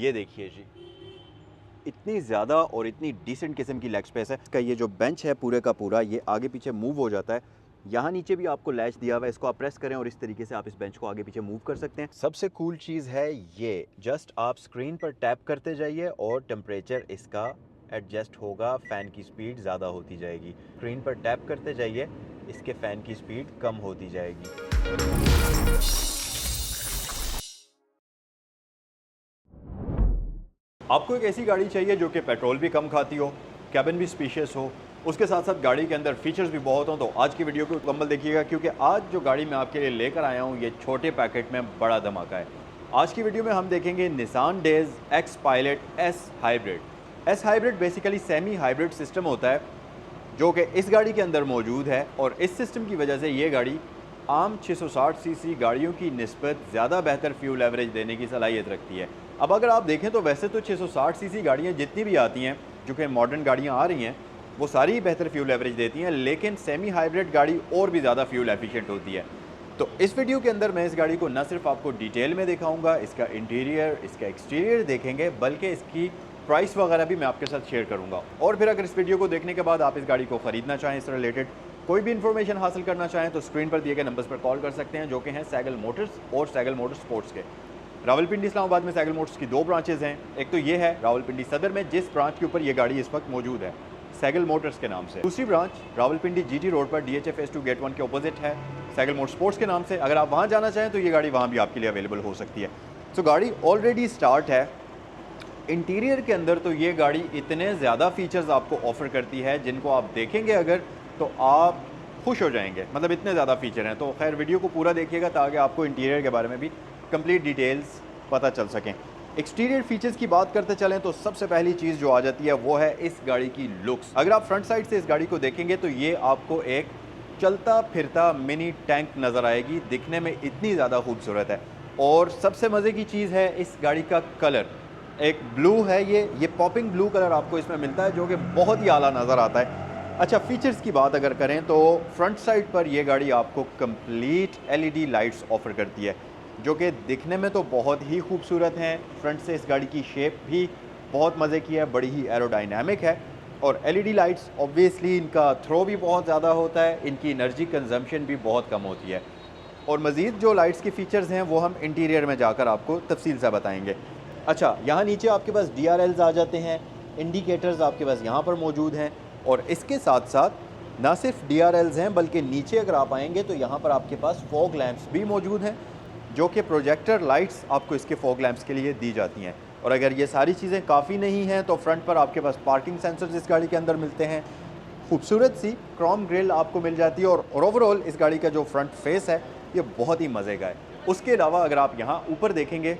ये देखिए जी, इतनी ज़्यादा और इतनी डिसेंट किस्म की लेग स्पेस है। इसका ये जो बेंच है पूरे का पूरा ये आगे पीछे मूव हो जाता है। यहाँ नीचे भी आपको लैच दिया हुआ है, इसको आप प्रेस करें और इस तरीके से आप इस बेंच को आगे पीछे मूव कर सकते हैं। सबसे कूल चीज़ है ये, जस्ट आप स्क्रीन पर टैप करते जाइए और टेम्परेचर इसका एडजस्ट होगा, फ़ैन की स्पीड ज़्यादा होती जाएगी। स्क्रीन पर टैप करते जाइए, इसके फ़ैन की स्पीड कम होती जाएगी। आपको एक ऐसी गाड़ी चाहिए जो कि पेट्रोल भी कम खाती हो, कैबिन भी स्पेशियस हो, उसके साथ साथ गाड़ी के अंदर फीचर्स भी बहुत हों, तो आज की वीडियो को मुकम्मल देखिएगा क्योंकि आज जो गाड़ी मैं आपके लिए लेकर आया हूँ ये छोटे पैकेट में बड़ा धमाका है। आज की वीडियो में हम देखेंगे Nissan days x pilot S hybrid. S hybrid basically semi hybrid system होता है जो कि इस गाड़ी के अंदर मौजूद है और इस सिस्टम की वजह से ये गाड़ी आम 660 सीसी गाड़ियों की निस्बत ज़्यादा बेहतर फ्यूल एवरेज देने की सलाहियत रखती है। अब अगर आप देखें तो वैसे तो 660 सीसी गाड़ियाँ जितनी भी आती हैं जो कि मॉडर्न गाड़ियाँ आ रही हैं वो सारी ही बेहतर फ्यूल एवरेज देती हैं, लेकिन सेमी हाइब्रिड गाड़ी और भी ज़्यादा फ्यूल एफिशिएंट होती है। तो इस वीडियो के अंदर मैं इस गाड़ी को न सिर्फ आपको डिटेल में दिखाऊंगा, इसका इंटीरियर, इसका एक्सटीरियर देखेंगे, बल्कि इसकी प्राइस वगैरह भी मैं आपके साथ शेयर करूंगा। और फिर अगर इस वीडियो को देखने के बाद आप इस गाड़ी को ख़रीदना चाहें, इससे रिलेटेड कोई भी इन्फॉर्मेशन हासिल करना चाहें तो स्क्रीन पर दिए गए नंबर्स पर कॉल कर सकते हैं जो कि हैं सैगल मोटर्स और सैगल मोटर्स स्पोर्ट्स के। रावलपिंडी इस्लामाबाद में सैगल मोटर्स की 2 ब्रांचेज़ हैं। एक तो ये है रावलपिंडी सदर में जिस ब्रांच के ऊपर ये गाड़ी इस वक्त मौजूद है सैगल मोटर्स के नाम से। दूसरी ब्रांच रावलपिंडी GT रोड पर DHA फेज 2 गेट 1 के अपोजिट है सैगल मोटर स्पोर्ट्स के नाम से। अगर आप वहाँ जाना चाहें तो ये गाड़ी वहाँ भी आपके लिए अवेलेबल हो सकती है। तो गाड़ी ऑलरेडी स्टार्ट है। इंटीरियर के अंदर तो ये गाड़ी इतने ज़्यादा फीचर्स आपको ऑफ़र करती है जिनको आप देखेंगे अगर तो आप खुश हो जाएंगे, मतलब इतने ज़्यादा फीचर हैं। तो खैर वीडियो को पूरा देखिएगा ताकि आपको इंटीरियर के बारे में भी कंप्लीट डिटेल्स पता चल सकें। एक्सटीरियर फीचर्स की बात करते चलें तो सबसे पहली चीज़ जो आ जाती है वो है इस गाड़ी की लुक्स। अगर आप फ्रंट साइड से इस गाड़ी को देखेंगे तो ये आपको एक चलता फिरता मिनी टैंक नज़र आएगी, दिखने में इतनी ज़्यादा खूबसूरत है। और सबसे मज़े की चीज़ है इस गाड़ी का कलर, एक ब्लू है, ये पॉपिंग ब्लू कलर आपको इसमें मिलता है जो कि बहुत ही आला नज़र आता है। अच्छा, फीचर्स की बात अगर करें तो फ्रंट साइड पर यह गाड़ी आपको कंप्लीट LED लाइट्स ऑफ़र करती है जो कि दिखने में तो बहुत ही खूबसूरत हैं। फ्रंट से इस गाड़ी की शेप भी बहुत मज़े की है, बड़ी ही एरोडाइनमिक है। और LED लाइट्स ऑब्वियसली इनका थ्रो भी बहुत ज़्यादा होता है, इनकी एनर्जी कंजम्पशन भी बहुत कम होती है। और मज़ीद जो लाइट्स के फीचर्स हैं वो हम इंटीरियर में जाकर आपको तफसील से बताएँगे। अच्छा, यहाँ नीचे आपके पास DRLs आ जाते हैं, इंडिकेटर्स आपके पास यहाँ पर मौजूद हैं। और इसके साथ साथ ना सिर्फ DRLs हैं बल्कि नीचे अगर आप आएंगे तो यहाँ पर आपके पास फॉग लैंप्स भी मौजूद हैं जो कि प्रोजेक्टर लाइट्स आपको इसके फॉग लैंप्स के लिए दी जाती हैं। और अगर ये सारी चीज़ें काफ़ी नहीं हैं तो फ्रंट पर आपके पास पार्किंग सेंसर्स इस गाड़ी के अंदर मिलते हैं, खूबसूरत सी क्रोम ग्रिल आपको मिल जाती है। और ओवरऑल इस गाड़ी का जो फ्रंट फेस है ये बहुत ही मज़े का है। उसके अलावा अगर आप यहाँ ऊपर देखेंगे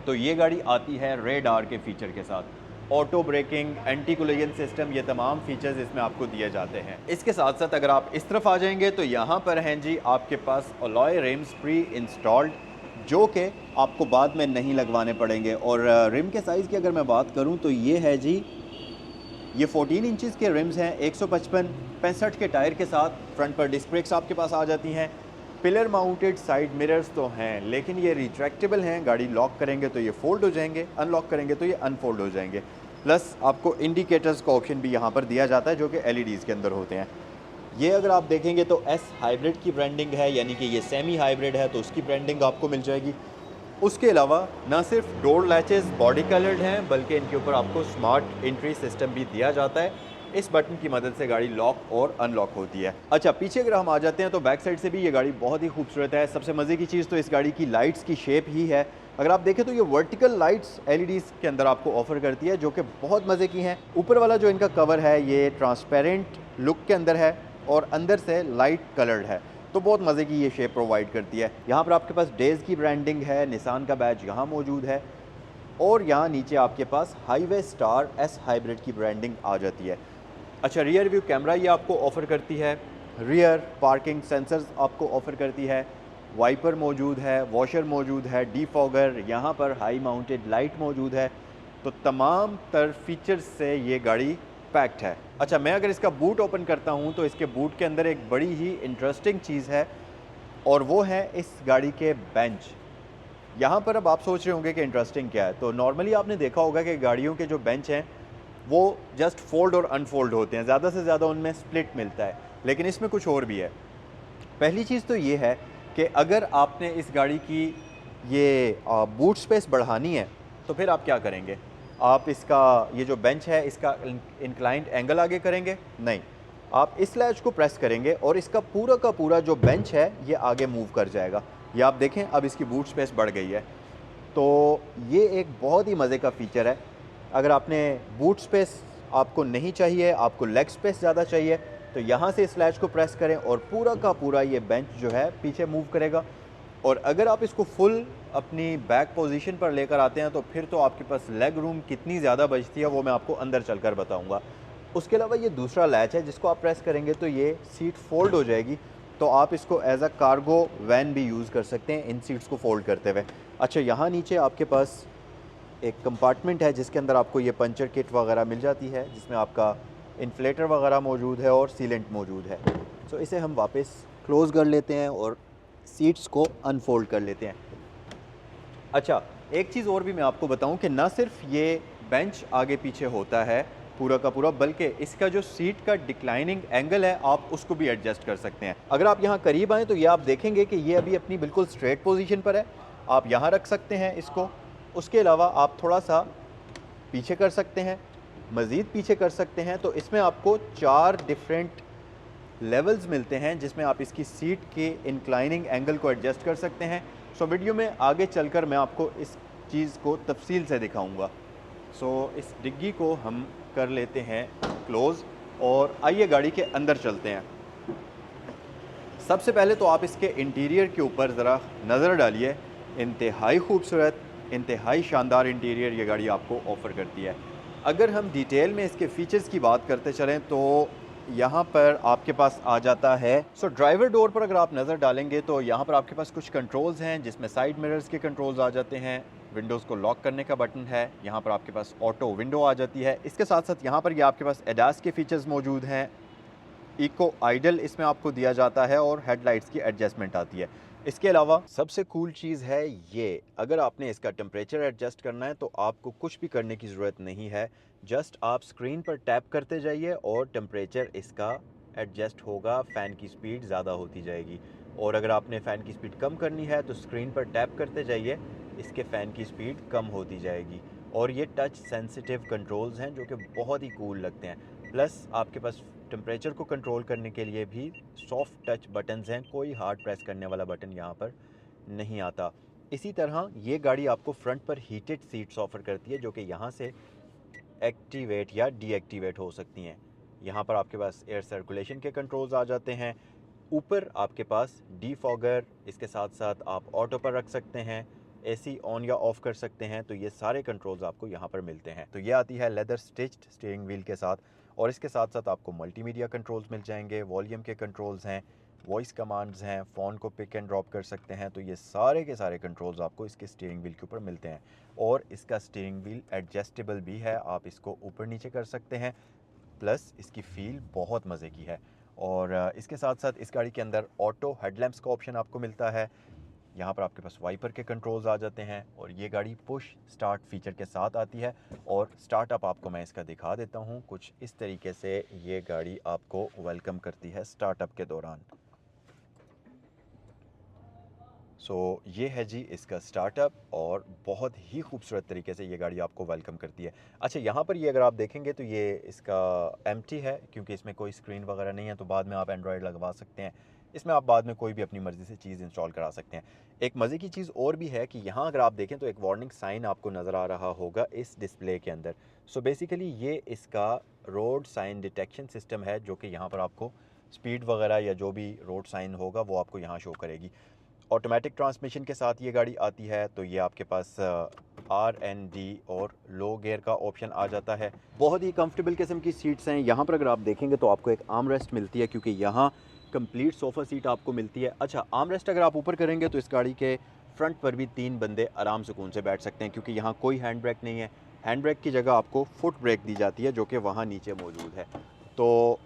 तो ये गाड़ी आती है रेडार के फीचर के साथ, auto braking, anti collision system, ये तमाम फीचर्स इसमें आपको दिए जाते हैं। इसके साथ साथ अगर आप इस तरफ आ जाएंगे तो यहाँ पर हैं जी आपके पास अलॉय रिम्स प्री इंस्टॉल्ड जो कि आपको बाद में नहीं लगवाने पड़ेंगे। और रिम के साइज़ की अगर मैं बात करूँ तो ये है जी, ये 14 इंचज़ के रिम्स हैं, 155 के टायर के साथ। फ्रंट पर डिस्क ब्रेक्स आपके पास आ जाती हैं। पिलर माउंटेड साइड मिरर्स तो हैं लेकिन ये रिट्रैक्टेबल हैं, गाड़ी लॉक करेंगे तो ये फोल्ड हो जाएंगे, अनलॉक करेंगे तो ये अनफोल्ड हो जाएंगे। प्लस आपको इंडिकेटर्स का ऑप्शन भी यहाँ पर दिया जाता है जो कि LEDs के अंदर होते हैं। ये अगर आप देखेंगे तो एस हाइब्रिड की ब्रांडिंग है, यानी कि ये सेमी हाइब्रिड है तो उसकी ब्रांडिंग आपको मिल जाएगी। उसके अलावा ना सिर्फ डोर लैचेस बॉडी कलर्ड हैं बल्कि इनके ऊपर आपको स्मार्ट एंट्री सिस्टम भी दिया जाता है। इस बटन की मदद से गाड़ी लॉक और अनलॉक होती है। अच्छा, पीछे अगर हम आ जाते हैं तो बैक साइड से भी ये गाड़ी बहुत ही खूबसूरत है। सबसे मज़े की चीज़ तो इस गाड़ी की लाइट्स की शेप ही है। अगर आप देखें तो ये वर्टिकल लाइट्स LEDs के अंदर आपको ऑफ़र करती है जो कि बहुत मज़े की हैं। ऊपर वाला जो इनका कवर है ये ट्रांसपेरेंट लुक के अंदर है और अंदर से लाइट कलर्ड है, तो बहुत मज़े की ये शेप प्रोवाइड करती है। यहाँ पर आपके पास डेज़ की ब्रांडिंग है, निसान का बैज यहाँ मौजूद है और यहाँ नीचे आपके पास हाईवे स्टार एस हाइब्रिड की ब्रांडिंग आ जाती है। अच्छा, रियर व्यू कैमरा ये आपको ऑफ़र करती है, रियर पार्किंग सेंसर्स आपको ऑफ़र करती है, वाइपर मौजूद है, वॉशर मौजूद है, डीफॉगर, यहाँ पर हाई माउंटेड लाइट मौजूद है। तो तमाम तर फीचर्स से ये गाड़ी पैक्ड है। अच्छा, मैं अगर इसका बूट ओपन करता हूँ तो इसके बूट के अंदर एक बड़ी ही इंटरेस्टिंग चीज़ है और वो है इस गाड़ी के बेंच। यहाँ पर अब आप सोच रहे होंगे कि इंटरेस्टिंग क्या है। तो नॉर्मली आपने देखा होगा कि गाड़ियों के जो बेंच हैं वो जस्ट फोल्ड और अनफोल्ड होते हैं, ज़्यादा से ज़्यादा उनमें स्प्लिट मिलता है, लेकिन इसमें कुछ और भी है। पहली चीज़ तो ये है कि अगर आपने इस गाड़ी की ये बूट स्पेस बढ़ानी है तो फिर आप क्या करेंगे? आप इसका ये जो बेंच है इसका इंक्लाइंड एंगल आगे करेंगे? नहीं, आप इस लैच को प्रेस करेंगे और इसका पूरा का पूरा जो बेंच है ये आगे मूव कर जाएगा। ये आप देखें, अब इसकी बूट स्पेस बढ़ गई है। तो ये एक बहुत ही मज़े का फ़ीचर है। अगर आपने बूट स्पेस आपको नहीं चाहिए, आपको लेग स्पेस ज़्यादा चाहिए, तो यहाँ से इस लैच को प्रेस करें और पूरा का पूरा ये बेंच जो है पीछे मूव करेगा। और अगर आप इसको फुल अपनी बैक पोजीशन पर लेकर आते हैं तो फिर तो आपके पास लेग रूम कितनी ज़्यादा बचती है वो मैं आपको अंदर चलकर बताऊंगा। उसके अलावा ये दूसरा लैच है जिसको आप प्रेस करेंगे तो ये सीट फोल्ड हो जाएगी, तो आप इसको एज अ कार्गो वैन भी यूज़ कर सकते हैं इन सीट्स को फोल्ड करते हुए। अच्छा, यहाँ नीचे आपके पास एक कंपार्टमेंट है जिसके अंदर आपको ये पंचर किट वगैरह मिल जाती है, जिसमें आपका इन्फ्लेटर वगैरह मौजूद है और सीलेंट मौजूद है। तो इसे हम वापस क्लोज़ कर लेते हैं और सीट्स को अनफोल्ड कर लेते हैं। अच्छा, एक चीज़ और भी मैं आपको बताऊं कि ना सिर्फ ये बेंच आगे पीछे होता है पूरा का पूरा, बल्कि इसका जो सीट का डिक्लाइनिंग एंगल है आप उसको भी एडजस्ट कर सकते हैं। अगर आप यहाँ करीब आएँ तो ये आप देखेंगे कि ये अभी अपनी बिल्कुल स्ट्रेट पोजीशन पर है, आप यहाँ रख सकते हैं इसको। उसके अलावा आप थोड़ा सा पीछे कर सकते हैं, मज़ीद पीछे कर सकते हैं, तो इसमें आपको 4 डिफरेंट लेवल्स मिलते हैं जिसमें आप इसकी सीट के इंक्लाइनिंग एंगल को एडजस्ट कर सकते हैं। सो वीडियो में आगे चलकर मैं आपको इस चीज़ को तफसील से दिखाऊंगा। सो इस डिग्गी को हम कर लेते हैं क्लोज़ और आइए गाड़ी के अंदर चलते हैं। सबसे पहले तो आप इसके इंटीरियर के ऊपर ज़रा नज़र डालिए। इंतहाई खूबसूरत, इंतहाई शानदार इंटीरियर ये गाड़ी आपको ऑफ़र करती है। अगर हम डिटेल में इसके फ़ीचर्स की बात करते चलें तो यहाँ पर आपके पास आ जाता है, सो ड्राइवर डोर पर अगर आप नज़र डालेंगे तो यहाँ पर आपके पास कुछ कंट्रोल्स हैं जिसमें साइड मिरर्स के कंट्रोल्स आ जाते हैं, विंडोज़ को लॉक करने का बटन है, यहाँ पर आपके पास ऑटो विंडो आ जाती है। इसके साथ साथ यहाँ पर ये आपके पास एडास के फीचर्स मौजूद हैं, इको आइडल इसमें आपको दिया जाता है और हेडलाइट्स की एडजस्टमेंट आती है। इसके अलावा सबसे कूल चीज़ है ये, अगर आपने इसका टेम्परेचर एडजस्ट करना है तो आपको कुछ भी करने की ज़रूरत नहीं है, जस्ट आप स्क्रीन पर टैप करते जाइए और टेम्परेचर इसका एडजस्ट होगा, फ़ैन की स्पीड ज़्यादा होती जाएगी। और अगर आपने फ़ैन की स्पीड कम करनी है तो स्क्रीन पर टैप करते जाइए, इसके फ़ैन की स्पीड कम होती जाएगी। और ये टच सेंसिटिव कंट्रोल्स हैं जो कि बहुत ही कूल लगते हैं। प्लस आपके पास टेम्परेचर को कंट्रोल करने के लिए भी सॉफ्ट टच बटन्स हैं, कोई हार्ड प्रेस करने वाला बटन यहाँ पर नहीं आता। इसी तरह ये गाड़ी आपको फ्रंट पर हीटेड सीट्स ऑफ़र करती है जो कि यहाँ से एक्टिवेट या डीएक्टिवेट हो सकती हैं। यहाँ पर आपके पास एयर सर्कुलेशन के कंट्रोल्स आ जाते हैं। ऊपर आपके पास डीफॉगर, इसके साथ साथ आप ऑटो पर रख सकते हैं, एसी ऑन या ऑफ़ कर सकते हैं। तो ये सारे कंट्रोल्स आपको यहाँ पर मिलते हैं। तो ये आती है लेदर स्टिच्ड स्टीयरिंग व्हील के साथ, और इसके साथ साथ आपको मल्टीमीडिया कंट्रोल्स मिल जाएंगे, वॉल्यूम के कंट्रोल्स हैं, वॉइस कमांड्स हैं, फ़ोन को पिक एंड ड्रॉप कर सकते हैं। तो ये सारे के सारे कंट्रोल्स आपको इसके स्टीयरिंग व्हील के ऊपर मिलते हैं। और इसका स्टीयरिंग व्हील एडजस्टेबल भी है, आप इसको ऊपर नीचे कर सकते हैं। प्लस इसकी फ़ील बहुत मज़े की है। और इसके साथ साथ इस गाड़ी के अंदर ऑटो हेडलैम्प्स का ऑप्शन आपको मिलता है। यहाँ पर आपके पास वाइपर के कंट्रोल्स आ जाते हैं और ये गाड़ी पुश स्टार्ट फीचर के साथ आती है। और स्टार्टअप आपको मैं इसका दिखा देता हूँ, कुछ इस तरीके से ये गाड़ी आपको वेलकम करती है स्टार्टअप के दौरान। सो ये है जी इसका स्टार्टअप और बहुत ही खूबसूरत तरीके से ये गाड़ी आपको वेलकम करती है। अच्छा, यहाँ पर ये अगर आप देखेंगे तो ये इसका एम्प्टी है क्योंकि इसमें कोई स्क्रीन वगैरह नहीं है, तो बाद में आप एंड्रॉयड लगवा सकते हैं। इसमें आप बाद में कोई भी अपनी मर्ज़ी से चीज़ इंस्टॉल करा सकते हैं। एक मज़े की चीज़ और भी है कि यहाँ अगर आप देखें तो एक वार्निंग साइन आपको नज़र आ रहा होगा इस डिस्प्ले के अंदर। सो बेसिकली ये इसका रोड साइन डिटेक्शन सिस्टम है जो कि यहाँ पर आपको स्पीड वगैरह या जो भी रोड साइन होगा वो आपको यहाँ शो करेगी। ऑटोमेटिक ट्रांसमिशन के साथ ये गाड़ी आती है, तो ये आपके पास RND और लो गियर का ऑप्शन आ जाता है। बहुत ही कंफर्टेबल किस्म की सीट्स हैं। यहाँ पर अगर आप देखेंगे तो आपको एक आर्म रेस्ट मिलती है क्योंकि यहाँ कंप्लीट सोफ़ा सीट आपको मिलती है। अच्छा, आर्म रेस्ट अगर आप ऊपर करेंगे तो इस गाड़ी के फ्रंट पर भी 3 बंदे आराम सुकून से बैठ सकते हैं क्योंकि यहाँ कोई हैंड ब्रेक नहीं है। हैंड ब्रेक की जगह आपको फुट ब्रेक दी जाती है जो कि वहाँ नीचे मौजूद है। तो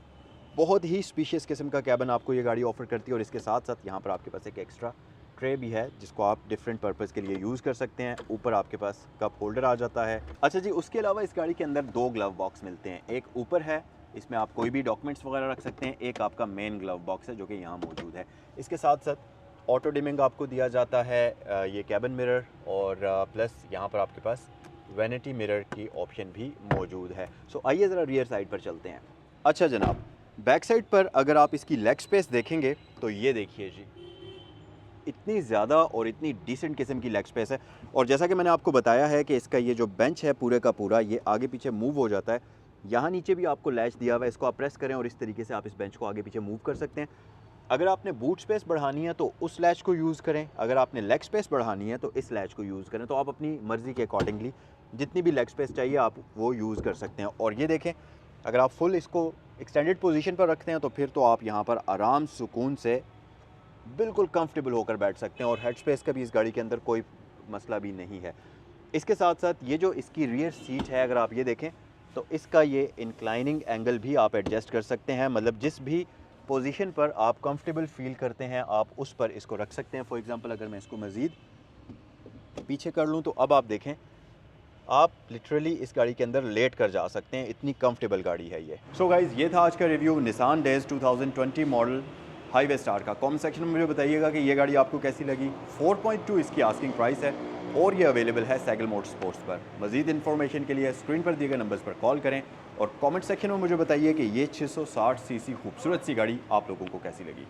बहुत ही स्पीशियस किस्म का कैबिन आपको ये गाड़ी ऑफ़र करती है। और इसके साथ साथ यहाँ पर आपके पास एक एक्स्ट्रा ट्रे भी है जिसको आप डिफरेंट पर्पज़ के लिए यूज़ कर सकते हैं। ऊपर आपके पास कप होल्डर आ जाता है। अच्छा जी, उसके अलावा इस गाड़ी के अंदर 2 ग्लव बॉक्स मिलते हैं। एक ऊपर है, इसमें आप कोई भी डॉक्यूमेंट्स वगैरह रख सकते हैं। एक आपका मेन ग्लव बॉक्स है जो कि यहाँ मौजूद है। इसके साथ साथ ऑटो डिमिंग आपको दिया जाता है, ये कैबिन मिरर और प्लस यहाँ पर आपके पास वैनिटी मिरर की ऑप्शन भी मौजूद है। सो आइए ज़रा रियर साइड पर चलते हैं। अच्छा जनाब, बैक साइड पर अगर आप इसकी लेग स्पेस देखेंगे तो ये देखिए जी, इतनी ज़्यादा और इतनी डिसेंट किस्म की लेग स्पेस है। और जैसा कि मैंने आपको बताया है कि इसका ये जो बेंच है पूरे का पूरा ये आगे पीछे मूव हो जाता है। यहाँ नीचे भी आपको लैच दिया हुआ है, इसको आप प्रेस करें और इस तरीके से आप इस बेंच को आगे पीछे मूव कर सकते हैं। अगर आपने बूट स्पेस बढ़ानी है तो उस लैच को यूज़ करें, अगर आपने लेग स्पेस बढ़ानी है तो इस लैच को यूज़ करें। तो आप अपनी मर्ज़ी के अकॉर्डिंगली जितनी भी लेग स्पेस चाहिए आप वो यूज़ कर सकते हैं। और ये देखें, अगर आप फुल इसको एक्सटेंडेड पोजीशन पर रखते हैं तो फिर तो आप यहाँ पर आराम सुकून से बिल्कुल कंफर्टेबल होकर बैठ सकते हैं और हेड स्पेस का भी इस गाड़ी के अंदर कोई मसला भी नहीं है। इसके साथ साथ ये जो इसकी रियर सीट है, अगर आप ये देखें तो इसका ये इंक्लाइनिंग एंगल भी आप एडजस्ट कर सकते हैं। मतलब जिस भी पोजीशन पर आप कंफर्टेबल फील करते हैं आप उस पर इसको रख सकते हैं। फॉर एग्जांपल अगर मैं इसको मज़ीद पीछे कर लूँ तो अब आप देखें, आप लिटरली इस गाड़ी के अंदर लेट कर जा सकते हैं, इतनी कंफर्टेबल गाड़ी है ये। सो गाइज़, ये था आज का review Nissan days 2020 model highway star का। कमेंट सेक्शन में मुझे बताइएगा कि ये गाड़ी आपको कैसी लगी। 4.2 इसकी आस्किंग प्राइस है और ये अवेलेबल है सैगल मोटरस्पोर्ट्स पर। मज़ीद इन्फॉर्मेशन के लिए स्क्रीन पर दिए गए नंबर्स पर कॉल करें और कमेंट सेक्शन में मुझे बताइए कि ये 660 सीसी खूबसूरत सी गाड़ी आप लोगों को कैसी लगी।